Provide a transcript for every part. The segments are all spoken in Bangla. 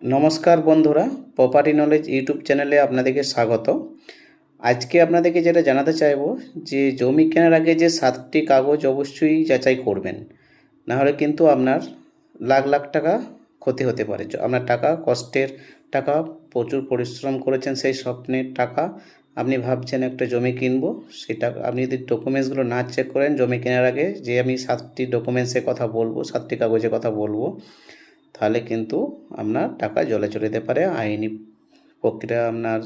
নমস্কার বন্ধুরা, প্রপার্টি নলেজ ইউটিউব চ্যানেলে আপনাদেরকে স্বাগত। আজকে আপনাদেরকে যেটা জানাতে চাইবো যে জমি কেনার আগে যে 7টি কাগজ অবশ্যই যাচাই করবেন, নাহলে কিন্তু আপনার লাখ লাখ টাকা ক্ষতি হতে পারে। আপনার টাকা, কষ্টের টাকা, প্রচুর পরিশ্রম করেছেন, সেই স্বপ্নের টাকা আপনি ভাবছেন একটা জমি কিনবো, সেটা আপনি যদি ডকুমেন্টসগুলো না চেক করেন জমি কেনার আগে, যে আমি 7টি ডকুমেন্টসের কথা বলবো, 7টি কাগজের কথা বলবো, তাহলে কিন্তু আপনার টাকা জলে চলে যেতে পারে, আইনি প্রক্রিয়া আপনার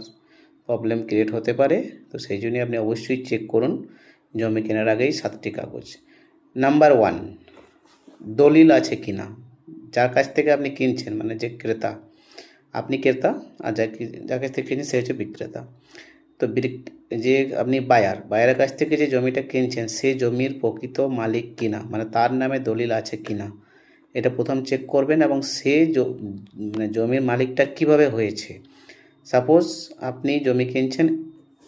প্রবলেম ক্রিয়েট হতে পারে। তো সেই জন্যই আপনি অবশ্যই চেক করুন জমি কেনার আগেই 7টি কাগজ। নাম্বার 1, দলিল আছে কি না। যার কাছ থেকে আপনি কিনছেন, মানে যে ক্রেতা, আপনি ক্রেতা, আর যার কাছ থেকে কিনছেন সে হচ্ছে বিক্রেতা। তো যে আপনি বায়ারের কাছ থেকে যে জমিটা কিনছেন সে জমির প্রকৃত মালিক কিনা, মানে তার নামে দলিল আছে কিনা, এটা প্রথম চেক করবেন। এবং সে মানে জমির মালিকটা কিভাবে হয়েছে। সাপোজ আপনি জমি কিনছেন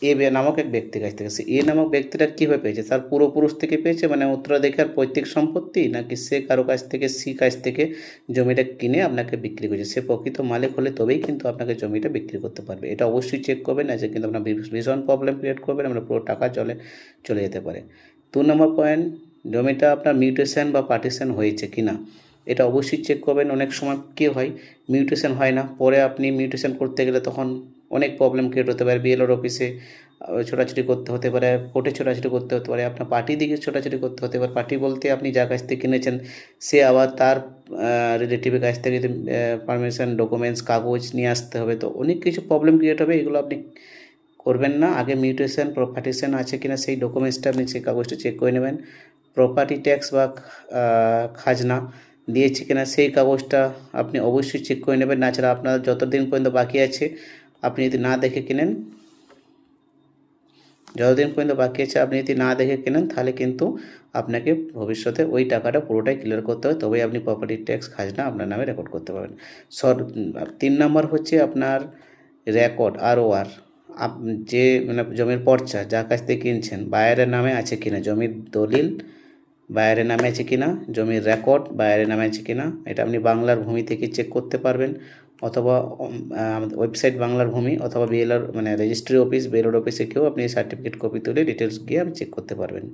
এ নামক এক ব্যক্তির কাছ থেকে, সে এ নামক ব্যক্তিটা কীভাবে পেয়েছে, তার পূর্বপুরুষ থেকে পেয়েছে, মানে উত্তরাধিকার পৈতৃক সম্পত্তি, নাকি সে কারো কাছ থেকে কাছ থেকে জমিটা কিনে আপনাকে বিক্রি করেছে। সে প্রকৃত মালিক হলে তবেই কিন্তু আপনাকে জমিটা বিক্রি করতে পারবে। এটা অবশ্যই চেক করবেন, না যে কিন্তু আপনার ভীষণ প্রবলেম ক্রিয়েট করবেন, আপনার পুরো টাকা চলে যেতে পারে। 2 নম্বর পয়েন্ট, জমিটা আপনার মিউটেশন বা পার্টিশন হয়েছে কিনা, এটা অবশ্যই চেক করবেন। অনেক সময় কী হয়, মিউটেশন হয় না, পরে আপনি মিউটেশন করতে গেলে তখন অনেক প্রবলেম ক্রিয়েট হতে পারে। বিএলওর অফিসে ছোটাছুটি করতে হতে পারে, কোর্টে ছোটাছুটি করতে হতে পারে, আপনার পার্টি দিকে ছোটাছুটি করতে হতে পারে। পার্টি বলতে আপনি যার কাছ থেকে কিনেছেন সে আবার তার রিলেটিভের কাছ থেকে পারমিশন, ডকুমেন্টস, কাগজ নিয়ে আসতে হবে। তো অনেক কিছু প্রবলেম ক্রিয়েট হবে, এগুলো আপনি করবেন না। আগে মিউটেশন, পার্টিশন আছে কিনা সেই ডকুমেন্টসটা আপনি, সেই কাগজটা চেক করে নেবেন। প্রপার্টি ট্যাক্স বা খাজনা দিয়েছে কিনা সেই কাগজটা আপনি অবশ্যই চেক করে নেবেন। না ছাড়া আপনার যতদিন পর্যন্ত বাকি আছে আপনি যদি না দেখে কেনেন, আপনি যদি না দেখে কেনেন, তাহলে কিন্তু আপনাকে ভবিষ্যতে ওই টাকাটা পুরোটাই ক্লিয়ার করতে হবে, তবেই আপনি প্রপার্টি ট্যাক্স খাজনা আপনার নামে রেকর্ড করতে পারবেন। 3 নম্বর হচ্ছে আপনার রেকর্ড, ROR, যে মানে জমির পর্চা যার কাছ থেকে কিনছেন বায়ারের নামে আছে কিনা, জমির দলিল বায়ারের নামে আছে কিনা, জমির রেকর্ড বায়ারের নামে আছে কিনা, এটা আপনি বাংলার ভূমি থেকে চেক করতে পারবেন, অথবা ওয়েবসাইট বাংলার ভূমি, অথবা বিএলআর মানে রেজিস্ট্রি অফিস, বিএলআর অফিসে কেউ আপনি সার্টিফিকেট কপি তুলে ডিটেলস গিয়ে আপনি চেক করতে পারবেন।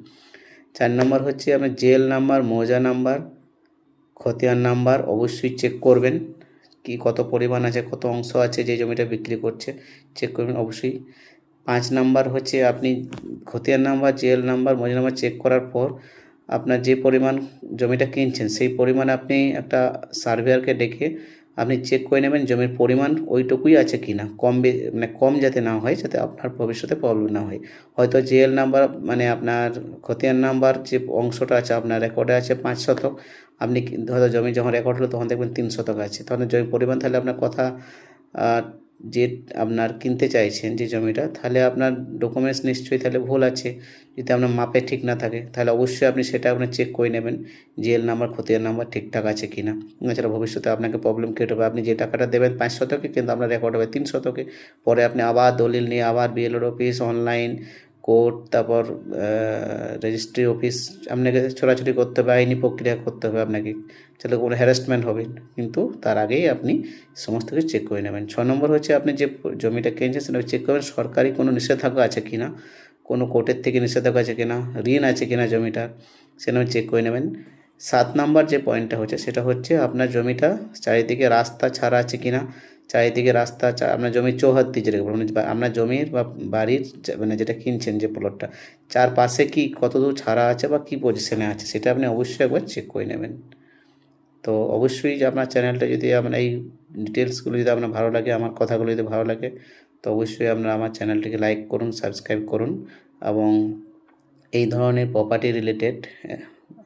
4 নম্বর হচ্ছে আপনার জেল নাম্বার, মৌজা নাম্বার, খতিয়ান নাম্বার অবশ্যই চেক করবেন, কি কত পরিমাণ আছে, কত অংশ আছে যে জমিটা বিক্রি করছে, চেক করবেন অবশ্যই। 5 নাম্বার হচ্ছে আপনি খতিয়ান নাম্বার, জেল নাম্বার, মৌজা নাম্বার চেক করার পর আপনার যে পরিমাণ জমিটা কিনছেন সেই পরিমাণ আপনি একটা সার্ভেয়ারকে ডেকে আপনি চেক করে নেবেন জমির পরিমাণ ওইটুকুই আছে কি না, মানে কম যাতে না হয়, যাতে আপনার ভবিষ্যতে প্রবলেম না হয়। হয়তো জেএল নাম্বার মানে আপনার খতিয়ান নাম্বার যে অংশটা আছে আপনার রেকর্ডে আছে 5 শতক, আপনি হয়তো জমি যখন রেকর্ড হলো তখন দেখবেন 3 শতক আছে, তখন জমির পরিমাণ, তাহলে আপনার কথা যে আপনার কিনতে চাইছেন যে জমিটা, তাহলে আপনার ডকুমেন্টস নিশ্চয়ই তাহলে ভুল আছে। যদি আপনার মাপে ঠিক না থাকে তাহলে অবশ্যই আপনি সেটা আপনি চেক করে নেবেন, জিএল নাম্বার, খতিয়ান নাম্বার ঠিকঠাক আছে কি না। এছাড়া ভবিষ্যতে আপনাকে প্রবলেম ক্রিয়েট হবে, আপনি যে টাকাটা দেবেন 5 শতকে কিন্তু আপনার রেকর্ড হবে 3 শতকে, পরে আপনি আবার দলিল নিয়ে আবার বিএলওর অফিস, অনলাইন, কোর্ট, তারপর রেজিস্ট্রি অফিস আপনাকে ছোটাছুটি করতে হবে, আইনি প্রক্রিয়া করতে হবে আপনাকে, তাহলে কোনো হ্যারাসমেন্ট হবে। কিন্তু তার আগেই আপনি সমস্ত কিছু চেক করে নেবেন। 6 নম্বর হচ্ছে আপনি যে জমিটা কিনছেন সেটা চেক করবেন সরকারি কোনো নিষেধাজ্ঞা আছে কি না, কোনো কোর্টের থেকে নিষেধাজ্ঞা আছে কি না, ঋণ আছে কি না জমিটার, সেটা চেক করে নেবেন। 7 নম্বর যে পয়েন্টটা হচ্ছে সেটা হচ্ছে আপনার জমিটা চারিদিকে রাস্তা ছাড়া আছে কি না, চারিদিকে রাস্তা, আপনার জমির চৌহাদ্দি যেটাকে বলে, আপনার জমির বা বাড়ির মানে যেটা কিনছেন যে প্লটটা, চারপাশে কি কতদূর ছাড়া আছে বা কী পজিশনে আছে সেটা আপনি অবশ্যই একবার চেক করে নেবেন। তো অবশ্যই যে আপনার চ্যানেলটা যদি আপনার এই ডিটেলসগুলো যদি আপনার ভালো লাগে, আমার কথাগুলো যদি ভালো লাগে, তো অবশ্যই আপনারা আমার চ্যানেলটিকে লাইক করুন, সাবস্ক্রাইব করুন, এবং এই ধরনের প্রপার্টি রিলেটেড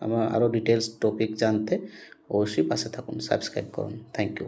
আমার আরও ডিটেলস টপিক জানতে অবশ্যই পাশে থাকুন, সাবস্ক্রাইব করুন। Thank you.